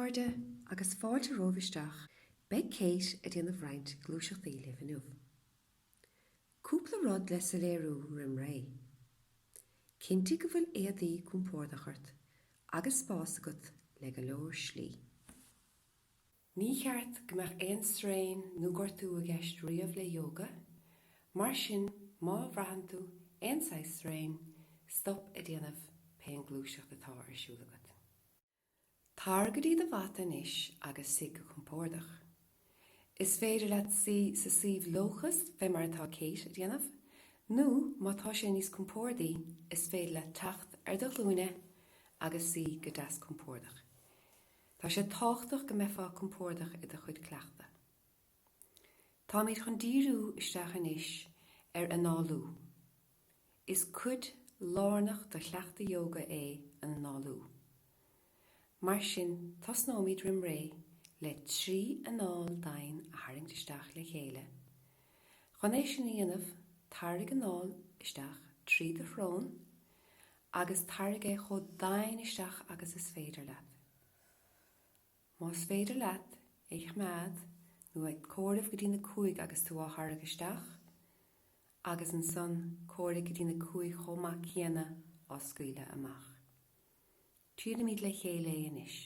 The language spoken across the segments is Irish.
Mórdha agus Fáilte roimhisteach, beidh céit a dhéanamh roinnt glúiseachtaí le bhfuinniu. Cúpla rud le sa léirú rim ré. Cinnte go bhfuil éadaí compordachart agus spás agat le go leor slí. Ní cheart go mbeadh aon strain nó gur tú a gceist riamh le yoga, mar sin má bhreathn tú aon saith strain stop a dhéanamh pein glúiseacht atá ar siúl agat. Targadí de bhata inis agus si go compordach. Is féidir leat si sa síomh lochas bheith mar atá céit a dhéanamh, nó má tá sé níos compordaí is féidir le tacht ar do Dhuibhne agus si go deas compordach. Tá sé táchtach go mefa compordach i do chuid cleachta. Tá míid chun díriú isteach inis ar anáú. Is cud lárnach do chleachta yoga é an anáú. Mar sin, tas nóid rim ré le 3 anáil dain a tharraingt isteach le chéile. Chun é sin dhéanamh tarraigh anáil isteach 3 de thrón agus tarraigh é chomh dain isteach agus is féidir leat. Más féidir leat, éich mead, nó ag cóirimh go dtí na 5 agus tú á tharraigh isteach, agus an son cóirimh go dtí na 5 chomach chéana á scaoile amach. Tríad míad le chéile inis.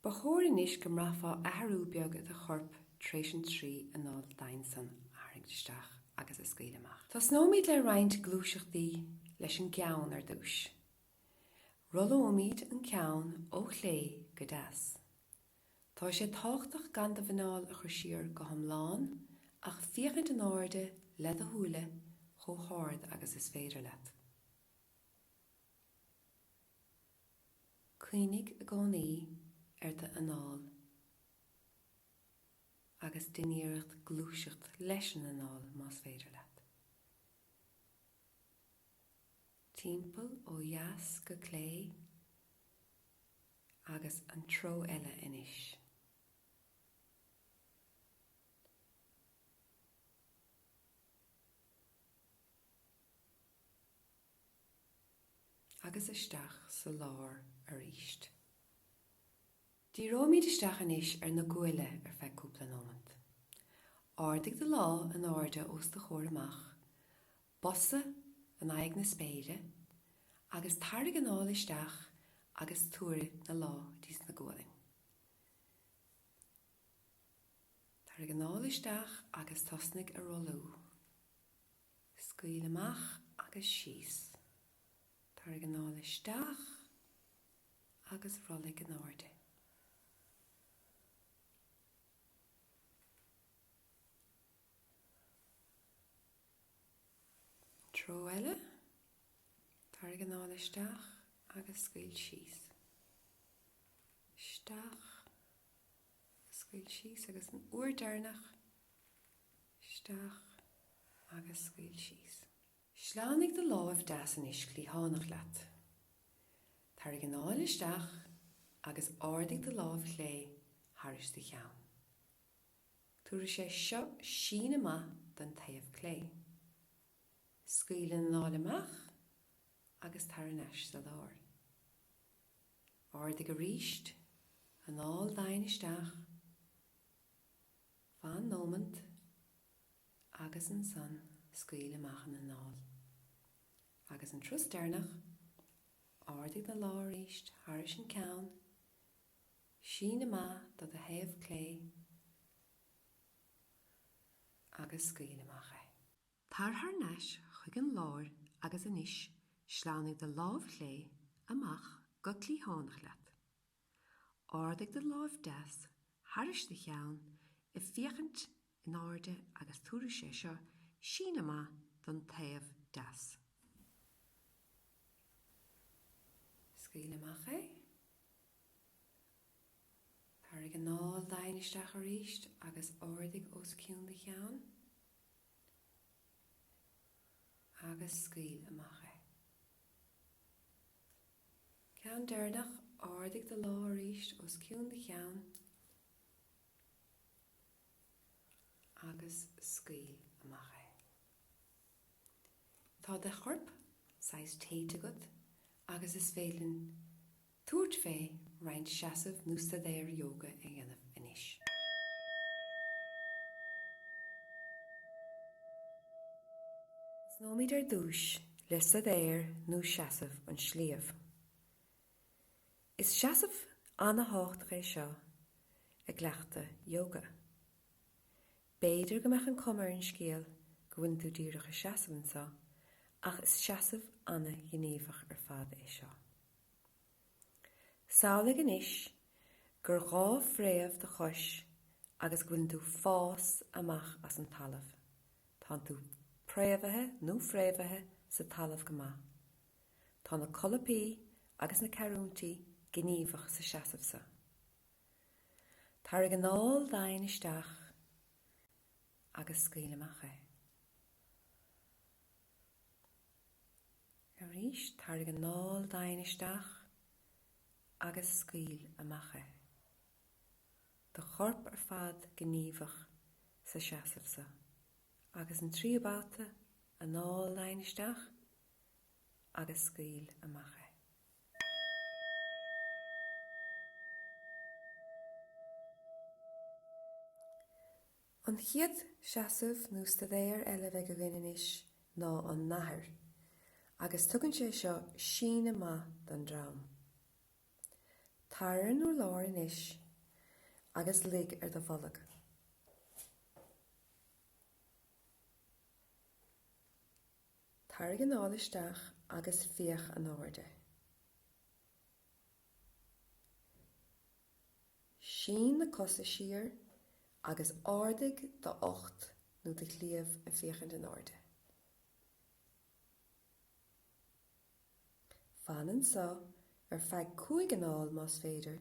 Ba chóir inis go mrafa athrú beag a chorp tréis an 3 anáil dain san tharraingt isteach agus is scaoile amach. Tás nóid le roinnt glúiseachtaí leis an ceann ar dúis. Rolóid an ceann ó chlé go deas. Tá sé táchtach gan do bhanáil a chur siar go hiomlán ach fiachint an áirde le a thuúla cho háird agus is féidir leat. Cuoinnig a gcónaí ar de anáil agus duineoireacht glúiseacht leis an anáil más féidir leat. Timpeall ó dheas go clé agus an tro eile inis. Agus isteach sa lár a ríist. Dí róimid isteach inis ar na gcuaille ar feadh cúpla nómant. Ardaigh de lá an áirde os de chóir amach, bosa an aghaidh na spéire, agus tarraigh anáil isteach agus túraigh na lá díos na gcualainn. Tarraigh anáil isteach agus tosnaigh a rolú. Scaoil amach agus síos. Tarraigh anáil isteach agus rollaigh an áirde. Tro eile, tarraigh anáil isteach agus scaoil síos. Isteach, scaoil síos agus an uair dearnach, isteach agus scaoil síos. Sláinnig de Laoithe deas inis clítháineach leat. Tarraigh anáil isteach agus ardaigh de Laoithe chlé thairis de cheann. Tuair sé seo sin amach don taobh clé. Scaoil an anáil amach agus tarrainais sa lár. Ardaigh a ríist, anáil dain isteach, bhain nómant agus an son scaoil amach an anáil. Agus an trus dearnach, ardaigh na lá ríist, thairis an ceann, sin amach do a taobh clé agus scaoil amach é. Tar tharnais chuig an lár agus inis sláinnig de Laoithe chlé amach go clítháineach leat. Ardaigh de Laoithe deas, thairis de cheann, I fiachant in áirde agus túra sé seo sin amach don taobh deas. Scríle Makha. Tháirg an nál dainisteach a ríist agus ordig os ciún de cheann. Agus scríle Makha. Ceann dearnach ordig de lá a ríist os ciún de cheann. Agus scríle Makha. Tá de chorp sais téite gud agus is félinn túirt fé roiint seasamh nústa déir yoga a dhéanamh inis. Snómid dúis lista déir nó seasamh an sliabh. Is seasamh anna hácht ré seo a gleachta yoga. Béidir go meach an cumar an scéal go bhain tú díreach a seasamh sa, ach is seasamh anna gníomhach ar fada é seo. Sála gan isis gur dhá phréamh de chois agus gfuinn tú fás amach as an talamh. Tá tú préamhathe nó phréamhathe sa talamh go maith. Tá na colapaí agus na carúntaí gníomhach sa seasamh sa. Tháirg an nál dain isteach agus scríle Makha. A ríis tháirg an nál dain isteach agus scríle Makha. De chorp ar fad gníomhach sa seasamh sa. Agus an tríobáta an nál dain isteach agus scríle Makha. An chiad seasamh nó stadéir eile bheith go bhfuin inis ná an Nathair, agus tugann sé seo síne maith don drám. Taireann nó lár inis agus lig ar do bhollag. Tháirg an nál isteach agus fíoch an áirde. Sín na cosa siar agus áirdig do 8 nó de chlíomh a fíochant an áirde. Fanann sa ar feadh 5 an nál más féidir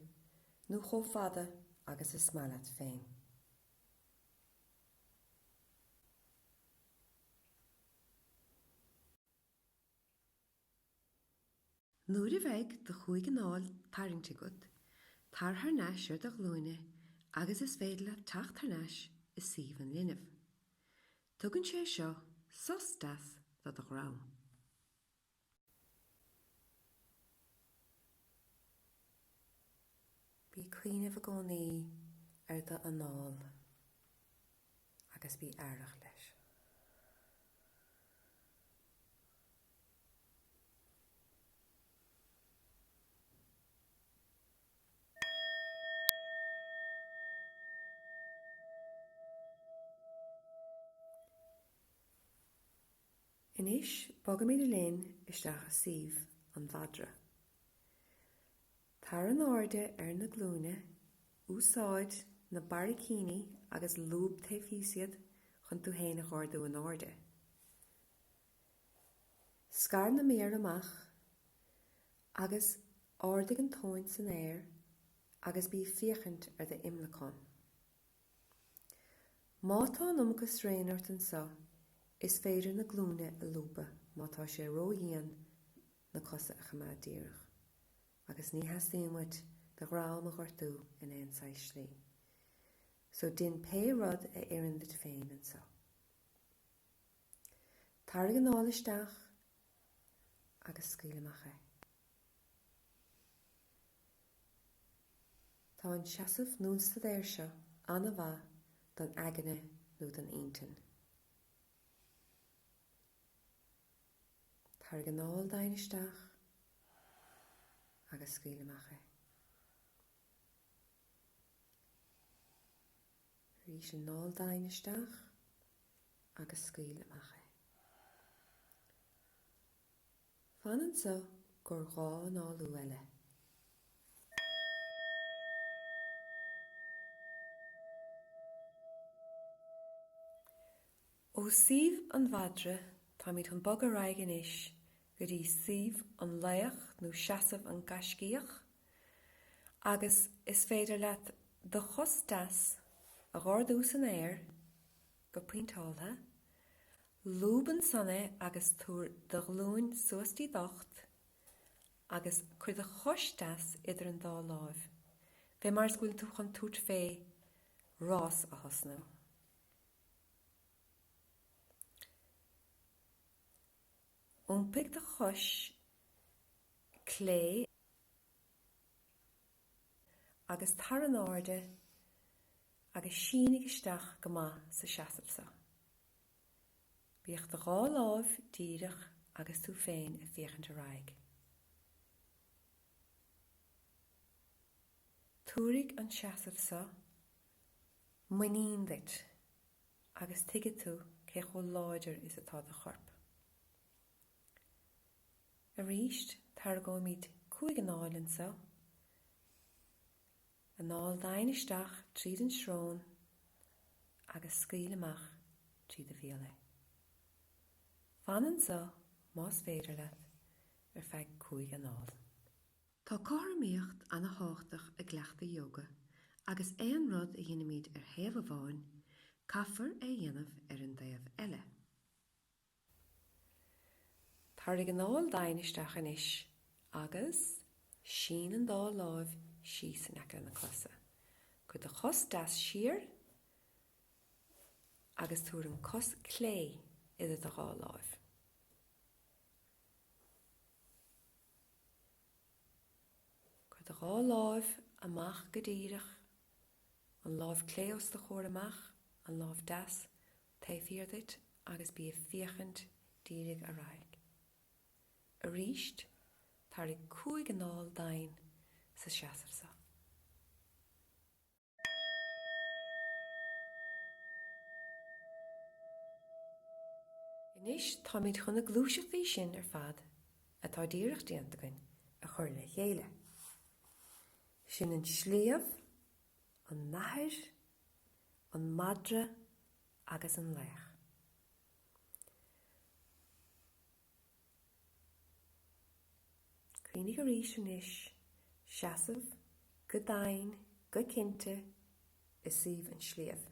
nó chomh fada agus is smailad féin. Nuair a bheith de 5 an nál tarraingte gud, tar haar neis ar do glúine agus is féile tacht haar neis is siomh an linmh. Tugann sé seo sostas do do grám. Bí cuineamh a gcónaí ar do an nál agus bí airach leis. Inis bogam míle linn isteach a siomh an Madra. Tar an áirde ar na glúine, úsáid na baricíní agus lúb taifead chun tú héanana gáardú an áirde. Scar na méar amach agus áirdig an tóint san air agus bí fíochant ar de imlachán. Má tá numachas réinart an sa, is féidir na glúine a lúpa má tá sé róíon na cosa a chamad díreach, agus ní hasíonmuid de grám a ghartú in éonáid slí. So din pe rud a éireann dit féin an sa. Tháirg an nál isteach agus scríle Makha. Tá an seasamh núnsta déir seo anna bha don aganna nó don aontain. Tháirg an nál dain isteach agus scríle Makha. Rís an nál dain isteach agus scríle Makha. Fanann sa gur dhá nálú eile. Ó siomh an Madra tá míid an bog a raig inis go dtí suíomh an Laoch nó seasamh an gascíoch, agus is féidir leat do chostas a ghordús an air go puinteoltha, lúban sanna agus túr de glún suastí docht, agus chuir de chostas idir an dá láimh. Bhí mar sgúil tú chun tút fé rás a hosnú. Úmpig de chos clé agus tar an áde agus sínig isteach go maith sa seasamsa. Bíoch de gá láimh díreach agus tú féin a bhíochant a raig. Túrig an seasamsa muín dit agus tuige tú cé chó láidir is atá de chorp. A ríist tar go míad 5 áilinsa, an áil dainisteach tríd an srón agus scríl amach tríd a bhéala. Fanan sa más féidir leat ar feadh 5 áil. Tá cáramíocht anna háchtach a gleachta yoga agus éon rud a dhéanamid ar thaobh bháin, caithfar é dhéanamh ar an daobh eile. Tháirg an áil dainisteach anois agus sin an dá láimh síos an aice na cosa. Go de chos das siar agus túr an cos clé idir de gá láimh. Go de gá láimh amach go díreach, an láimh clé os de chóir amach, an láimh das Taifead agus bí a fíochant dírig a raig. A ríist tháirg 5 áil dain sa seasamsa. Inis tá míid chun na glúiseachtaí sin ar fad atá díreach déantagan a chur le chéile. Sin an Sliabh, an Nathair, an Madra agus an Laoch. Clínig a rís inis, seasamh, go dain, go cinnte, is suíomh an Sliabh.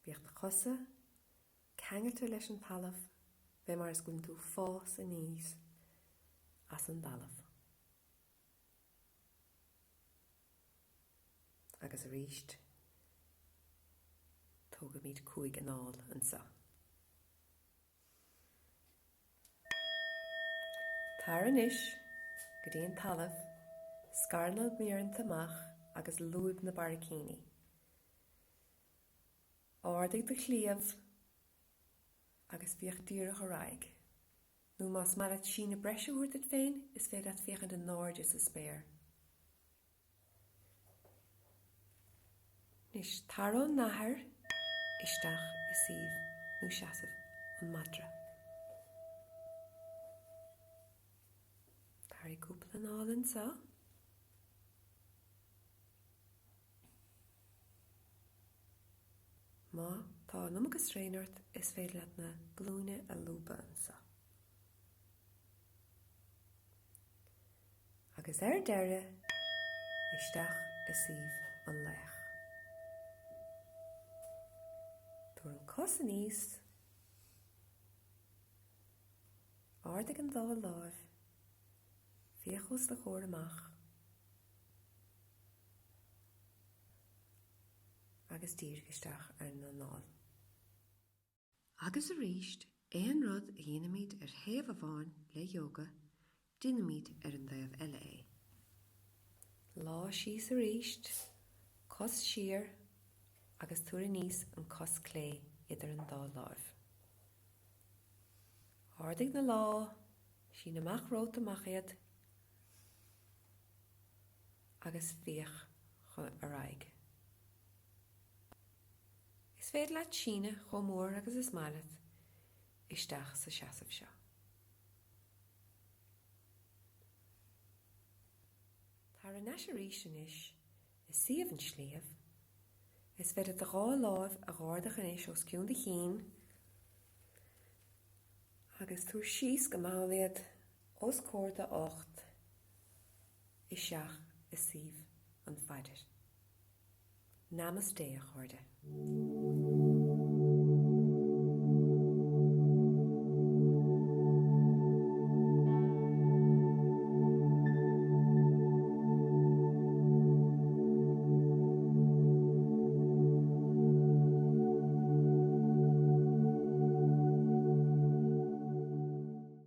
Bíocht de chosa, ceangairt leis an talamh, bheith mar sgúil tú fás a níos as an dalamh. Agus a ríist, tóga míad 5 áil an sa. Tar anis, go dtí an talamh, scarnal miarant amach agus lúib na baracíní. Áirdigh de chliamh agus bhíoch díreach a raig. Nú más mar at sin na breise úirtid féin, is féad at bhíochant an náide sa spéir. Nis tar an Nathair isteach a suíomh nó seasamh an Madra. Tháirg cúpla an áil an sa. Má tá num agus réinart is féidir leat na glúine a lúba an sa. Agus deire isteach a suíomh an Laoch. Túr an cos a níos, áirdigh an dá láimh, fíochas de chóir amach, agus díreach isteach ar na náil. Agus a ríist, éon rud a dhéanamid ar thaobh bháin le yoga, dinamid ar an daobh eile é. Lá síos a ríist, cos siar agus túra níos an cos clé idir an dá láimh. Áirdigh na lá, sin amach rót amach iad agus bhíoch a raig. Is féidir leat síne chomh mór agus is maith isteach sa seasamh seo. Tar an eis a rís inis is suíomh an Sliabh, is féidir de gá láimh a ghordach inis os ciún de chin agus tú síos go máliad os cóirda 8 I 7 I 7 an faidir. Namaste a chuirde.